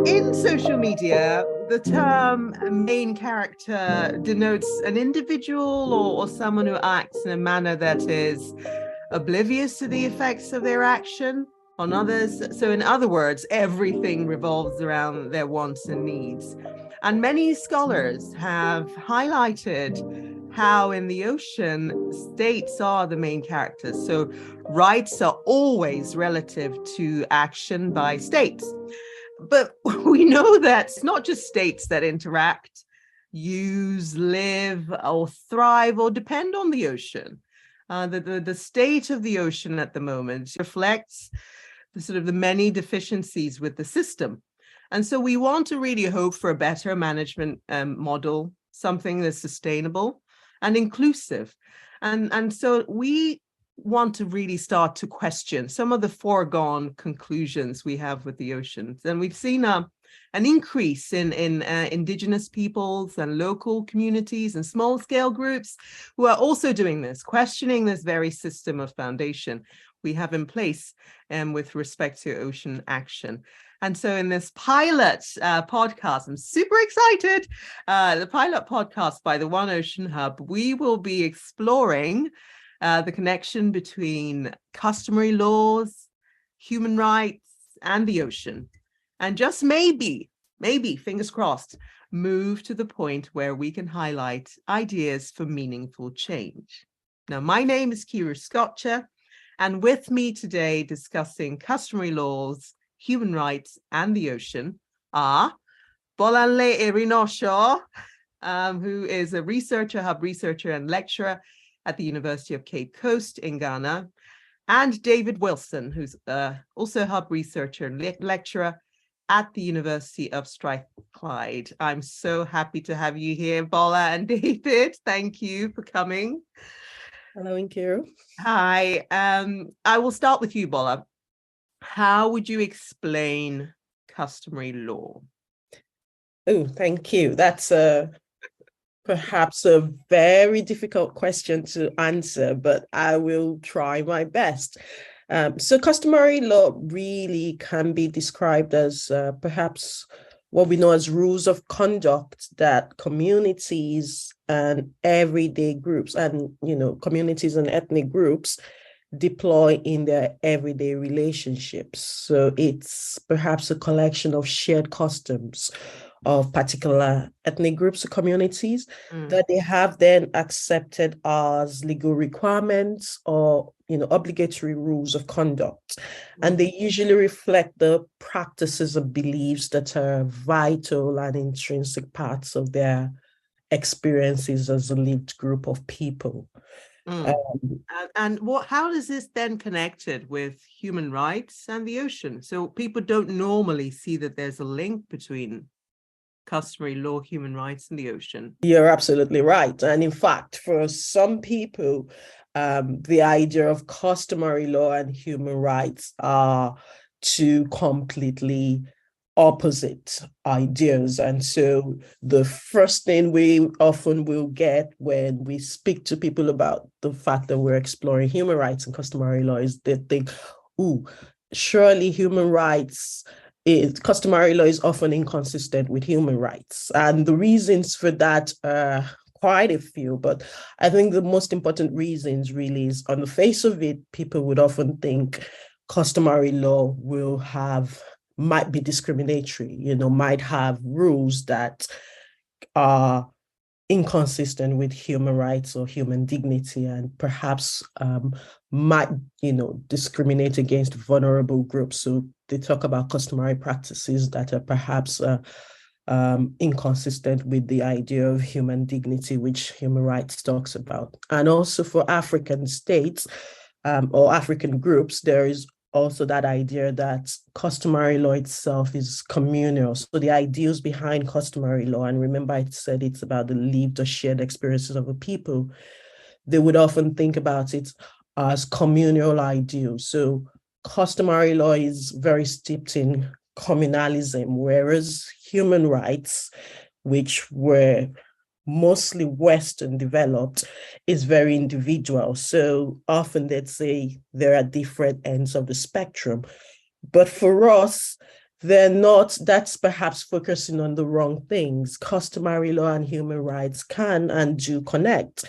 In social media, the term main character denotes an individual or someone who acts in a manner that is oblivious to the effects of their action on others. So, in other words, everything revolves around their wants and needs. And many scholars have highlighted how in the ocean, states are the main characters. So, rights are always relative to action by states. But we know that it's not just states that interact, use, live, or thrive, or depend on the ocean. The state of the ocean at the moment reflects the many deficiencies with the system. And so we want to really hope for a better management model, something that's sustainable and inclusive. And so we want to really start to question some of the foregone conclusions we have with the oceans. And we've seen an increase in indigenous peoples and local communities and small scale groups who are also doing this, questioning this very system of foundation we have in place with respect to ocean action. And so in this pilot podcast, I'm super excited, the pilot podcast by the One Ocean Hub, we will be exploring the connection between customary laws, human rights, and the ocean. And just maybe, fingers crossed, move to the point where we can highlight ideas for meaningful change. Now, my name is Nkeiru Scotcher, and with me today discussing customary laws, human rights, and the ocean are Bolanle Erinosho, who is a hub researcher and lecturer at the University of Cape Coast in Ghana, and David Wilson, who's also a hub researcher and lecturer at the University of Strathclyde. I'm so happy to have you here, Bola and David. Thank you for coming. Hello, Nkeiru. Hi. I will start with you, Bola. How would you explain customary law? Oh, thank you. That's perhaps a very difficult question to answer, but I will try my best. So customary law really can be described as perhaps what we know as rules of conduct that communities and everyday groups and, communities and ethnic groups deploy in their everyday relationships. So it's perhaps a collection of shared customs of particular ethnic groups or communities that they have then accepted as legal requirements or obligatory rules of conduct. And they usually reflect the practices and beliefs that are vital and intrinsic parts of their experiences as a lived group of people. And how is this then connected with human rights and the ocean? So people don't normally see that there's a link between customary law, human rights, and the ocean. You're absolutely right. And in fact, for some people, the idea of customary law and human rights are two completely opposite ideas. And so the first thing we often will get when we speak to people about the fact that we're exploring human rights and customary law is they think, surely customary law is often inconsistent with human rights. And the reasons for that are quite a few, but I think the most important reasons really is on the face of it, people would often think customary law might be discriminatory, might have rules that are inconsistent with human rights or human dignity, and perhaps might, discriminate against vulnerable groups. So they talk about customary practices that are perhaps inconsistent with the idea of human dignity, which human rights talks about. And also for African states or African groups, there is also that idea that customary law itself is communal. So the ideals behind customary law, and remember I said it's about the lived or shared experiences of a people, they would often think about it as communal ideals. So customary law is very steeped in communalism, whereas human rights, which were mostly Western developed, is very individual. So often they'd say there are different ends of the spectrum. But for us, that's perhaps focusing on the wrong things. Customary law and human rights can and do connect.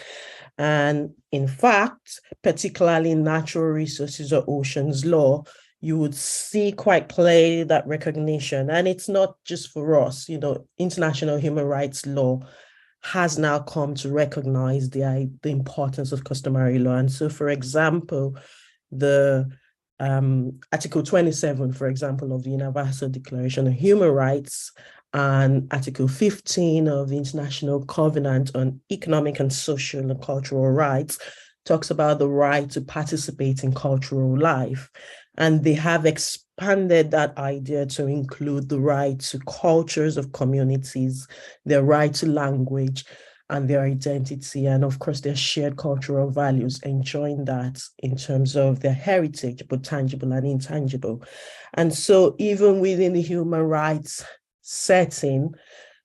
And in fact, particularly in natural resources or oceans law, you would see quite clearly that recognition. And it's not just for us, international human rights law has now come to recognize the importance of customary law. And so, for example, the Article 27, for example, of the Universal Declaration of Human Rights and Article 15 of the International Covenant on Economic and Social and Cultural Rights talks about the right to participate in cultural life. And they have expanded that idea to include the right to cultures of communities, their right to language, and their identity, and of course their shared cultural values, enjoying that in terms of their heritage, both tangible and intangible. And so even within the human rights setting,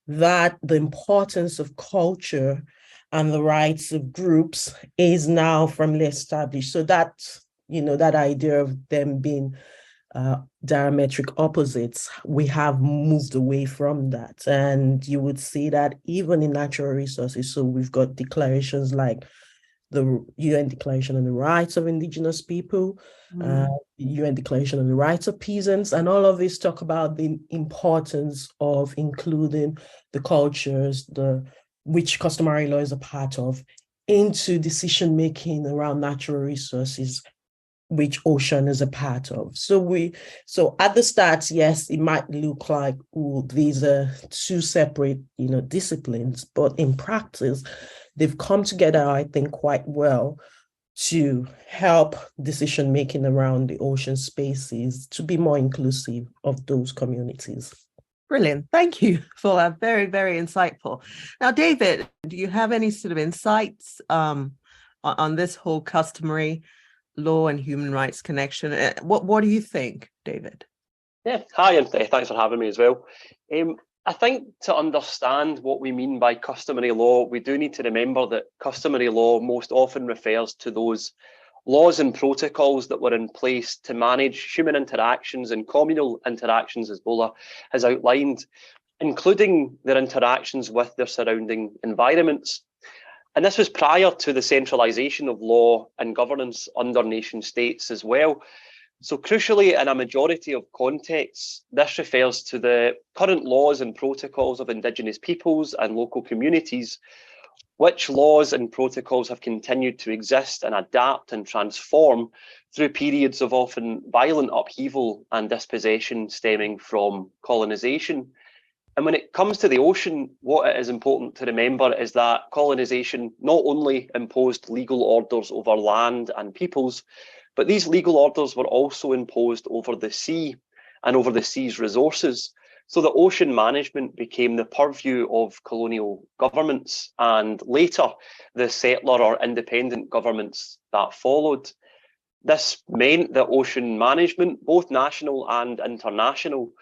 that the importance of culture and the rights of groups is now firmly established. So that, that idea of them being diametric opposites, we have moved away from that. And you would see that even in natural resources. So we've got declarations like the UN Declaration on the Rights of Indigenous People, UN Declaration on the Rights of Peasants, and all of this talk about the importance of including the cultures, which customary law is a part of, into decision-making around natural resources, which ocean is a part of. So at the start, yes, it might look like, these are two separate, disciplines, but in practice, they've come together, I think, quite well to help decision-making around the ocean spaces to be more inclusive of those communities. Brilliant. Thank you for that. Very, very insightful. Now, David, do you have any sort of insights on this whole customary law and human rights connection? What do you think, David? Yeah, hi, and thanks for having me as well. I think to understand what we mean by customary law, we do need to remember that customary law most often refers to those laws and protocols that were in place to manage human interactions and communal interactions, as Bola has outlined, including their interactions with their surrounding environments. And this was prior to the centralisation of law and governance under nation states as well. So crucially, in a majority of contexts, this refers to the current laws and protocols of Indigenous peoples and local communities, which laws and protocols have continued to exist and adapt and transform through periods of often violent upheaval and dispossession stemming from colonisation. And when it comes to the ocean, what it is important to remember is that colonisation not only imposed legal orders over land and peoples, but these legal orders were also imposed over the sea and over the sea's resources. So the ocean management became the purview of colonial governments and later the settler or independent governments that followed. This meant that ocean management, both national and international,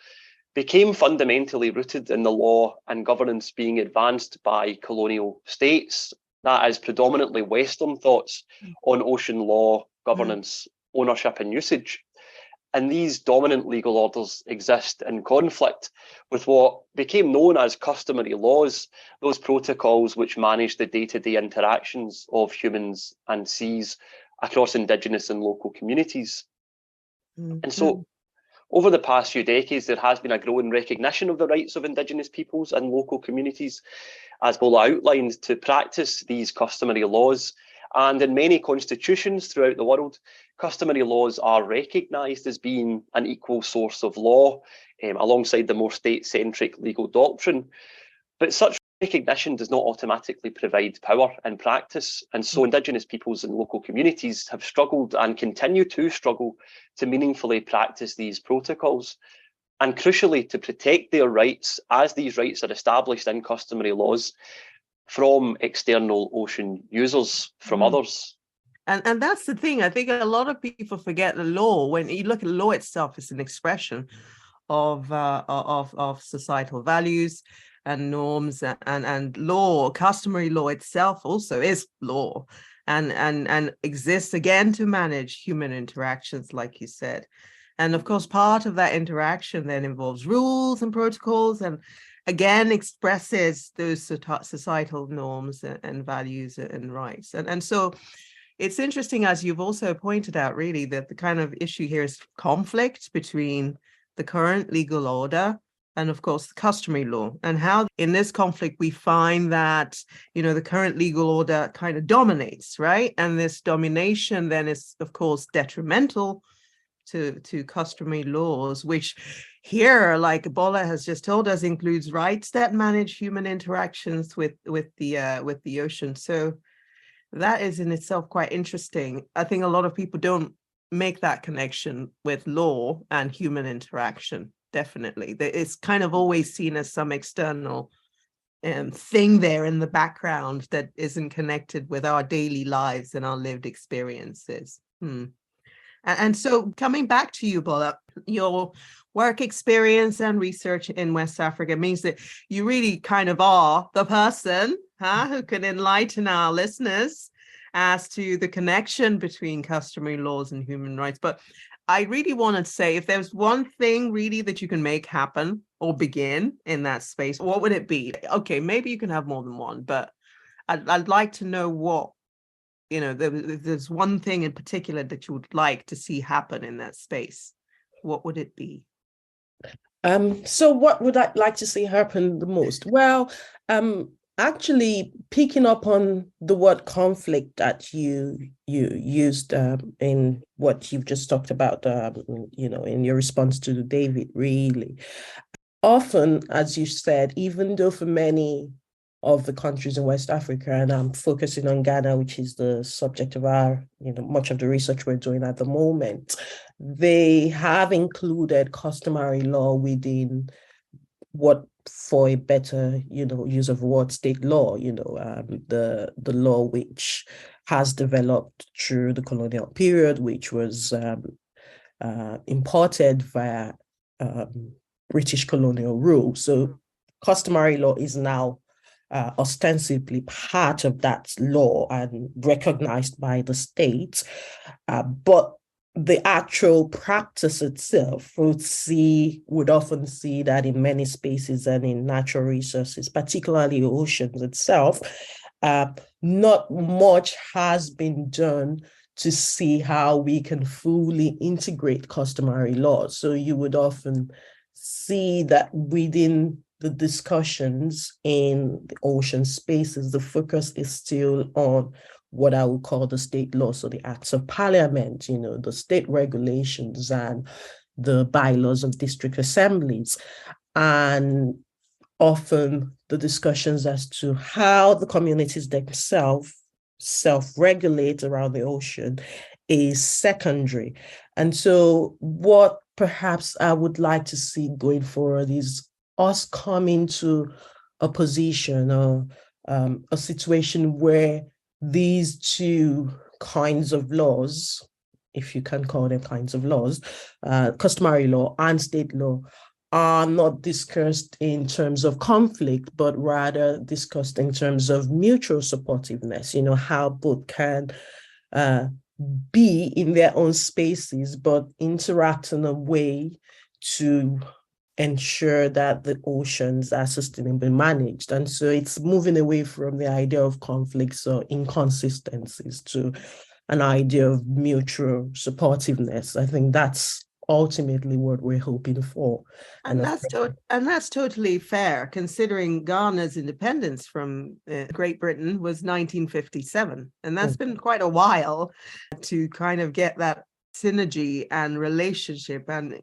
became fundamentally rooted in the law and governance being advanced by colonial states. That is predominantly Western thoughts on ocean law, governance, ownership and usage. And these dominant legal orders exist in conflict with what became known as customary laws, those protocols which manage the day-to-day interactions of humans and seas across Indigenous and local communities. And so over the past few decades, there has been a growing recognition of the rights of Indigenous peoples and local communities, as Bola outlined, to practice these customary laws. And in many constitutions throughout the world, customary laws are recognised as being an equal source of law, alongside the more state-centric legal doctrine. But such recognition does not automatically provide power in practice. And so Indigenous peoples and local communities have struggled and continue to struggle to meaningfully practice these protocols. And crucially, to protect their rights as these rights are established in customary laws from external ocean users, from others. And that's the thing. I think a lot of people forget the law. When you look at the law itself, it's an expression of societal values and norms, and law, customary law itself also is law, and exists again to manage human interactions, like you said. And of course, part of that interaction then involves rules and protocols, and again expresses those societal norms and values and rights. And so it's interesting, as you've also pointed out, really, that the kind of issue here is conflict between the current legal order and, of course, the customary law, and how in this conflict we find that, the current legal order kind of dominates, right? And this domination then is, of course, detrimental to customary laws, which here, like Bola has just told us, includes rights that manage human interactions with the ocean. So that is in itself quite interesting. I think a lot of people don't make that connection with law and human interaction. Definitely, it's kind of always seen as some external thing there in the background that isn't connected with our daily lives and our lived experiences. And so coming back to you, Bola, your work experience and research in West Africa means that you really kind of are the person who can enlighten our listeners as to the connection between customary laws and human rights. But I really want to say, if there's one thing really that you can make happen or begin in that space, what would it be? Okay, maybe you can have more than one, but I'd like to know what, if there's one thing in particular that you would like to see happen in that space, what would it be? So what would I like to see happen the most? Well, actually picking up on the word conflict that you used in what you've just talked about, in your response to David, really. Often, as you said, even though for many of the countries in West Africa, and I'm focusing on Ghana, which is the subject of our, much of the research we're doing at the moment, they have included customary law within what, for a better, use of word, state law, the law which has developed through the colonial period, which was imported via British colonial rule. So customary law is now ostensibly part of that law and recognized by the state, but the actual practice itself would often see that in many spaces and in natural resources, particularly oceans itself, not much has been done to see how we can fully integrate customary laws. So you would often see that within the discussions in the ocean spaces, the focus is still on what I would call the state law, so the acts of parliament, the state regulations and the bylaws of district assemblies, and often the discussions as to how the communities themselves self-regulate around the ocean is secondary. And so what perhaps I would like to see going forward is us coming to a position or a situation where these two kinds of laws, if you can call them kinds of laws, customary law and state law, are not discussed in terms of conflict, but rather discussed in terms of mutual supportiveness, how both can be in their own spaces, but interact in a way to ensure that the oceans are sustainably managed. And so it's moving away from the idea of conflicts or inconsistencies to an idea of mutual supportiveness. I think that's ultimately what we're hoping for. And that's totally fair, considering Ghana's independence from Great Britain was 1957. And that's been quite a while to kind of get that synergy and relationship and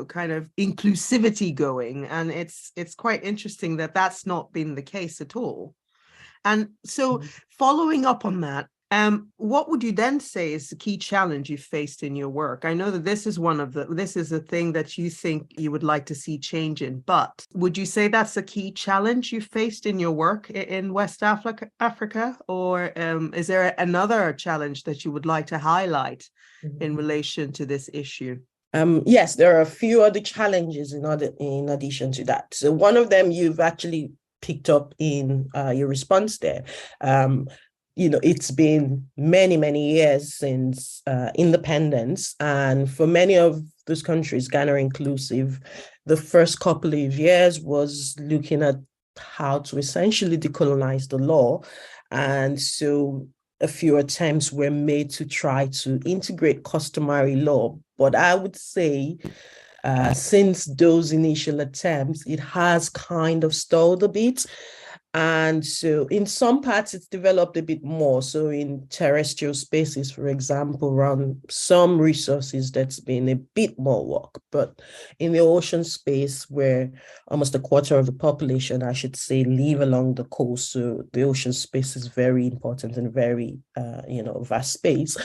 kind of inclusivity going, and it's quite interesting that that's not been the case at all. And so following up on that, what would you then say is the key challenge you faced in your work? I know that this is a thing that you think you would like to see change in, but would you say that's a key challenge you faced in your work in West Africa, or is there another challenge that you would like to highlight in relation to this issue? Yes, there are a few other challenges in addition to that. So one of them you've actually picked up in your response there. it's been many, many years since independence. And for many of those countries, Ghana inclusive, the first couple of years was looking at how to essentially decolonize the law. And so a few attempts were made to try to integrate customary law. But I would say since those initial attempts, it has kind of stalled a bit. And so in some parts, it's developed a bit more. So in terrestrial spaces, for example, around some resources, that's been a bit more work. But in the ocean space, where almost a quarter of the population, I should say, live along the coast, so the ocean space is very important and very, vast space.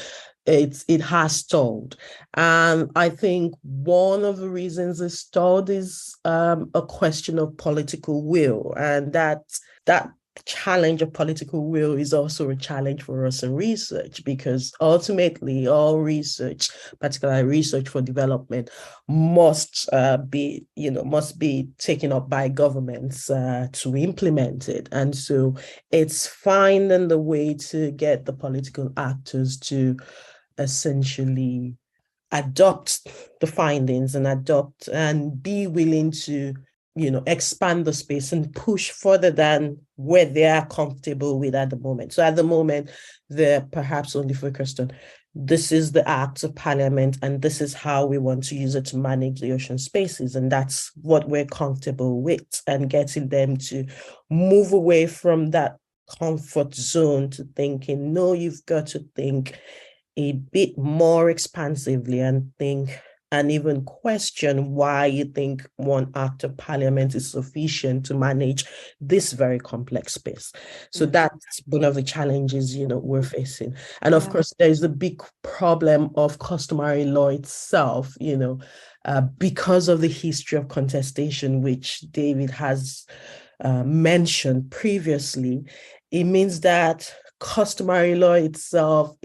It has stalled. And I think one of the reasons it stalled is a question of political will. And that challenge of political will is also a challenge for us in research, because ultimately all research, particularly research for development, must be taken up by governments to implement it. And so it's finding the way to get the political actors to essentially adopt the findings and adopt and be willing to expand the space and push further than where they are comfortable with at the moment. So at the moment, they're perhaps only focused on this is the act of parliament and this is how we want to use it to manage the ocean spaces. And that's what we're comfortable with, and getting them to move away from that comfort zone to thinking, no, you've got to think a bit more expansively and think and even question why you think one act of parliament is sufficient to manage this very complex space. So that's one of the challenges, we're facing. And of course, there's the big problem of customary law itself, because of the history of contestation, which David has mentioned previously. It means that customary law itself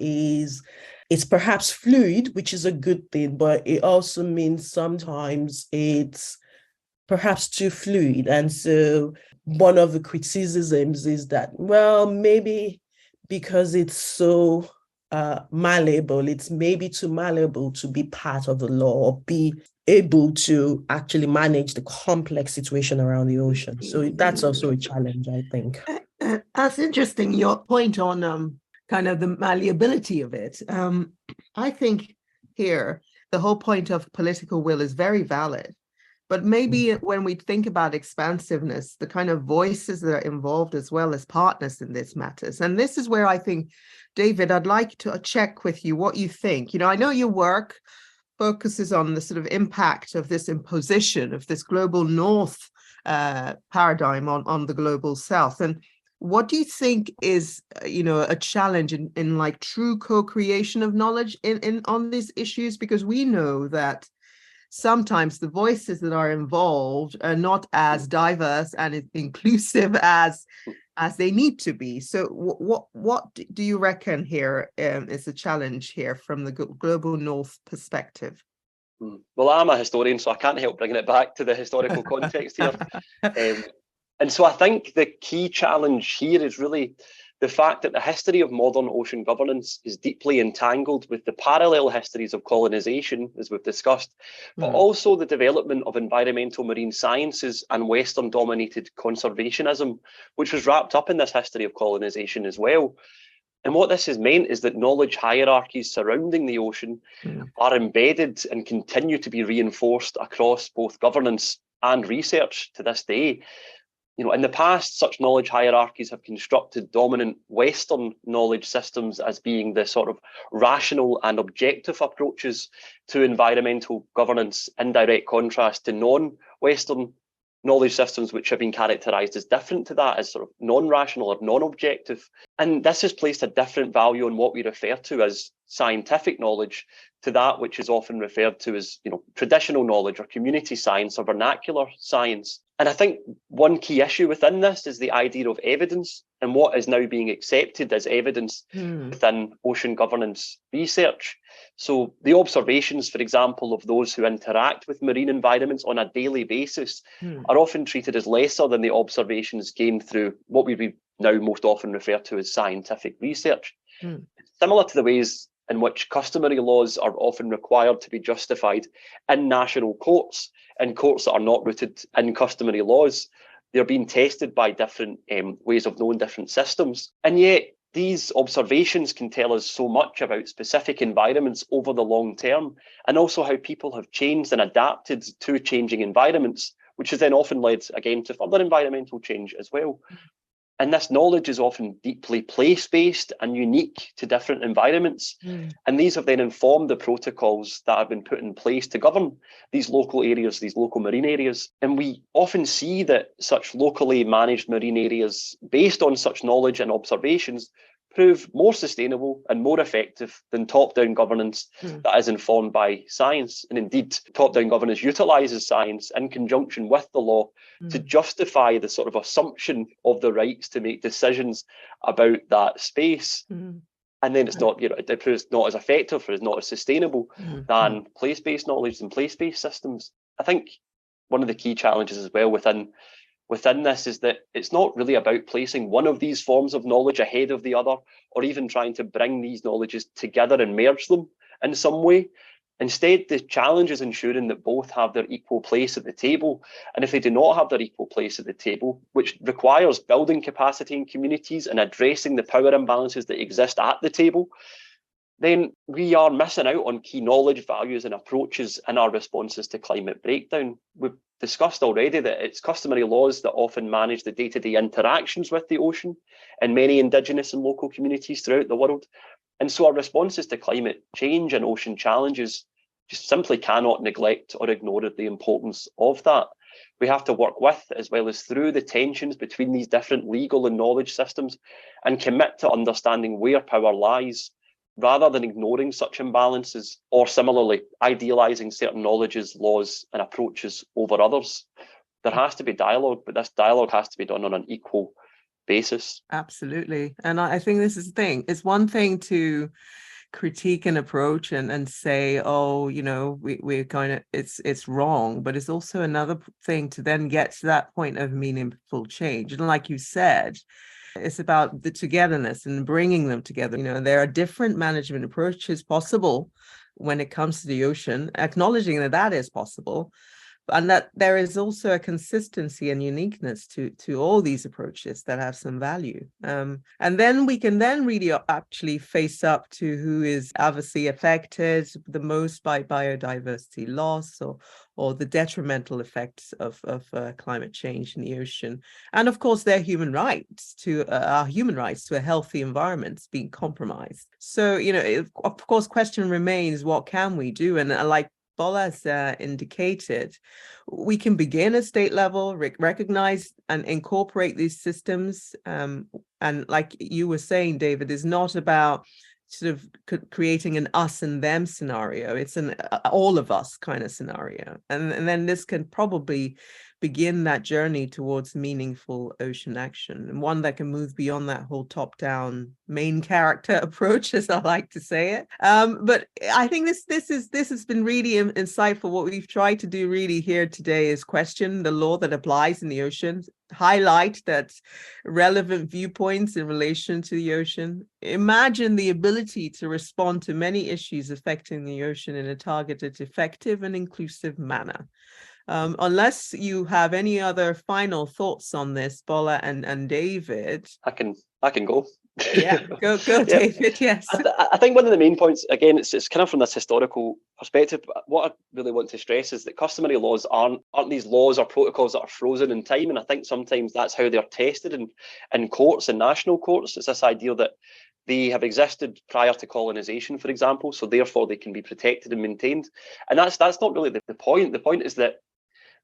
it's perhaps fluid, which is a good thing, but it also means sometimes it's perhaps too fluid. And so one of the criticisms is that, well, maybe because it's so malleable, it's maybe too malleable to be part of the law or be able to actually manage the complex situation around the ocean. So that's also a challenge, I think. That's interesting, your point on kind of the malleability of it. I think here, the whole point of political will is very valid. But maybe when we think about expansiveness, the kind of voices that are involved as well as partners in this matters. And this is where I think, David, I'd like to check with you what you think. I know your work focuses on the sort of impact of this imposition of this global north paradigm on the global south. And what do you think is, a challenge in like true co-creation of knowledge in on these issues? Because we know that sometimes the voices that are involved are not as diverse and inclusive as they need to be. So what do you reckon here is the challenge here from the global north perspective? Well, I'm a historian, so I can't help bringing it back to the historical context here. And so I think the key challenge here is really the fact that the history of modern ocean governance is deeply entangled with the parallel histories of colonisation, as we've discussed, but also the development of environmental marine sciences and Western-dominated conservationism, which was wrapped up in this history of colonisation as well. And what this has meant is that knowledge hierarchies surrounding the ocean are embedded and continue to be reinforced across both governance and research to this day. In the past, such knowledge hierarchies have constructed dominant Western knowledge systems as being the sort of rational and objective approaches to environmental governance, in direct contrast to non-Western knowledge systems, which have been characterized as different to that, as sort of non-rational or non-objective. And this has placed a different value on what we refer to as scientific knowledge to that which is often referred to as, traditional knowledge or community science or vernacular science. And I think one key issue within this is the idea of evidence and what is now being accepted as evidence within ocean governance research. So the observations, for example, of those who interact with marine environments on a daily basis are often treated as lesser than the observations gained through what we now most often referred to as scientific research. Hmm. Similar to the ways in which customary laws are often required to be justified in national courts, in courts that are not rooted in customary laws. They're being tested by different ways of knowing different systems. And yet, these observations can tell us so much about specific environments over the long term, and also how people have changed and adapted to changing environments, which has then often led, again, to further environmental change as well. And this knowledge is often deeply place-based and unique to different environments. And these have then informed the protocols that have been put in place to govern these local areas, these local marine areas. And we often see that such locally managed marine areas, based on such knowledge and observations, prove more sustainable and more effective than top-down governance that is informed by science. And indeed, top-down governance utilises science in conjunction with the law to justify the sort of assumption of the rights to make decisions about that space. And then it's not, it proves not as effective or is not as sustainable than place-based knowledge and place-based systems. I think one of the key challenges as well within this is that it's not really about placing one of these forms of knowledge ahead of the other, or even trying to bring these knowledges together and merge them in some way. Instead, the challenge is ensuring that both have their equal place at the table. And if they do not have their equal place at the table, which requires building capacity in communities and addressing the power imbalances that exist at the table, then we are missing out on key knowledge, values and approaches in our responses to climate breakdown. We've discussed already that it's customary laws that often manage the day-to-day interactions with the ocean in many Indigenous and local communities throughout the world. And so our responses to climate change and ocean challenges just simply cannot neglect or ignore the importance of that. We have to work with, as well as through, the tensions between these different legal and knowledge systems, and commit to understanding where power lies, rather than ignoring such imbalances, or similarly idealising certain knowledges, laws and approaches over others. There has to be dialogue, but this dialogue has to be done on an equal basis. Absolutely. And I think this is the thing. It's one thing to critique an approach and say, oh, we're kind of, it's wrong, but it's also another thing to then get to that point of meaningful change. And like you said, it's about the togetherness and bringing them together. There are different management approaches possible when it comes to the ocean, acknowledging that is possible, and that there is also a consistency and uniqueness to all these approaches that have some value. And then we can then really actually face up to who is obviously affected the most by biodiversity loss or the detrimental effects of climate change in the ocean. And of course, their human rights to our human rights to a healthy environment being compromised. So, of course, question remains, what can we do? And like Bola has indicated, we can begin at state level, recognize and incorporate these systems. And like you were saying, David, is not about sort of creating an us and them scenario. It's an all of us kind of scenario. And then this can probably begin that journey towards meaningful ocean action, and one that can move beyond that whole top-down main character approach, as I like to say it. But I think this has been really insightful. What we've tried to do really here today is question the law that applies in the ocean, highlight that relevant viewpoints in relation to the ocean, imagine the ability to respond to many issues affecting the ocean in a targeted, effective and inclusive manner. Unless you have any other final thoughts on this, Bola and David. I can go. Yeah, go, David. Yes. I think one of the main points, again, it's kind of from this historical perspective. What I really want to stress is that customary laws aren't these laws or protocols that are frozen in time. And I think sometimes that's how they're tested in courts and national courts. It's this idea that they have existed prior to colonization, for example, so therefore they can be protected and maintained. And that's not really the point. The point is that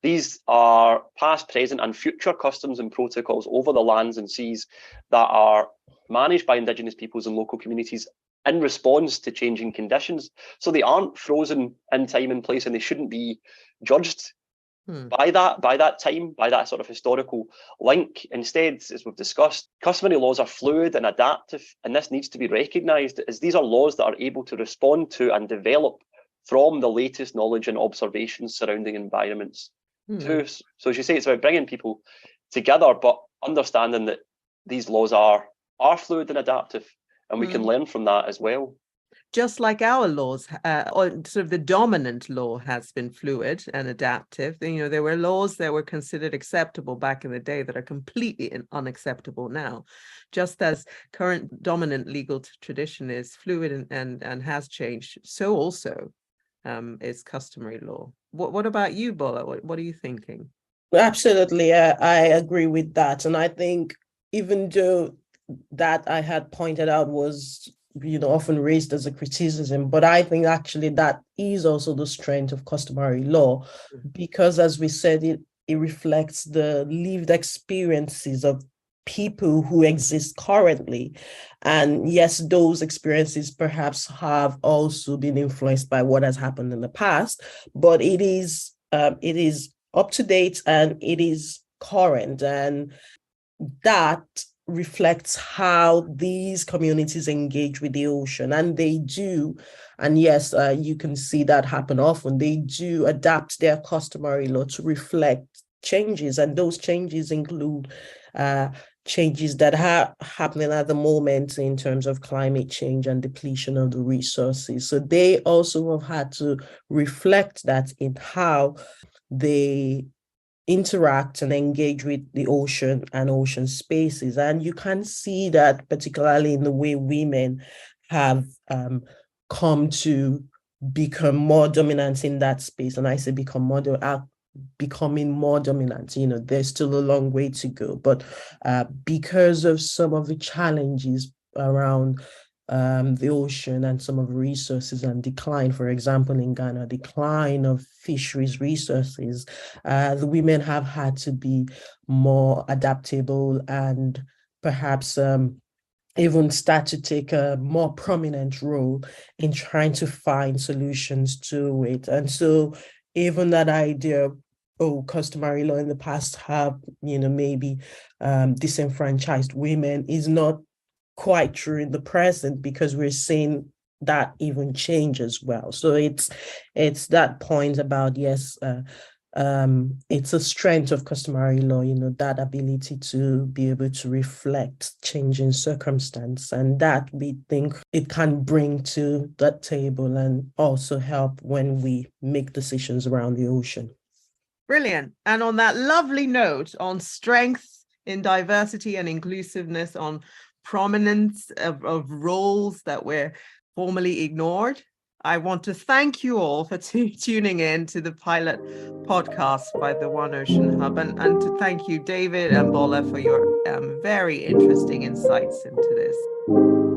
these are past, present and future customs and protocols over the lands and seas that are managed by Indigenous peoples and local communities in response to changing conditions. So they aren't frozen in time and place, and they shouldn't be judged by that time, by that sort of historical link. Instead, as we've discussed, customary laws are fluid and adaptive, and this needs to be recognised as these are laws that are able to respond to and develop from the latest knowledge and observations surrounding environments. So as you say, it's about bringing people together, but understanding that these laws are fluid and adaptive, and we can learn from that as well. Just like our laws, or sort of the dominant law has been fluid and adaptive. There were laws that were considered acceptable back in the day that are completely unacceptable now. Just as current dominant legal tradition is fluid and has changed, so also is customary law. What about you, Bola? What are you thinking? Absolutely, I agree with that. And I think even though that I had pointed out was often raised as a criticism, but I think actually that is also the strength of customary law, because as we said, it reflects the lived experiences of people who exist currently. And yes, those experiences perhaps have also been influenced by what has happened in the past, but it is up to date and it is current, and that reflects how these communities engage with the ocean. And they do, and yes, you can see that happen often. They do adapt their customary law to reflect changes, and those changes include changes that are happening at the moment in terms of climate change and depletion of the resources. So they also have had to reflect that in how they interact and engage with the ocean and ocean spaces. And you can see that particularly in the way women have come to become more dominant in that space. And I say becoming more dominant. There's still a long way to go, but because of some of the challenges around the ocean and some of the resources and decline, for example, in Ghana, decline of fisheries resources, the women have had to be more adaptable and perhaps even start to take a more prominent role in trying to find solutions to it. And so even that idea, customary law in the past have, maybe disenfranchised women, is not quite true in the present, because we're seeing that even change as well. So it's that point about, yes, it's a strength of customary law, that ability to be able to reflect changing circumstance, and that we think it can bring to that table and also help when we make decisions around the ocean. Brilliant. And on that lovely note on strength in diversity and inclusiveness, on prominence of roles that were formerly ignored, I want to thank you all for tuning in to the pilot podcast by the One Ocean Hub, and to thank you, David and Bola, for your very interesting insights into this.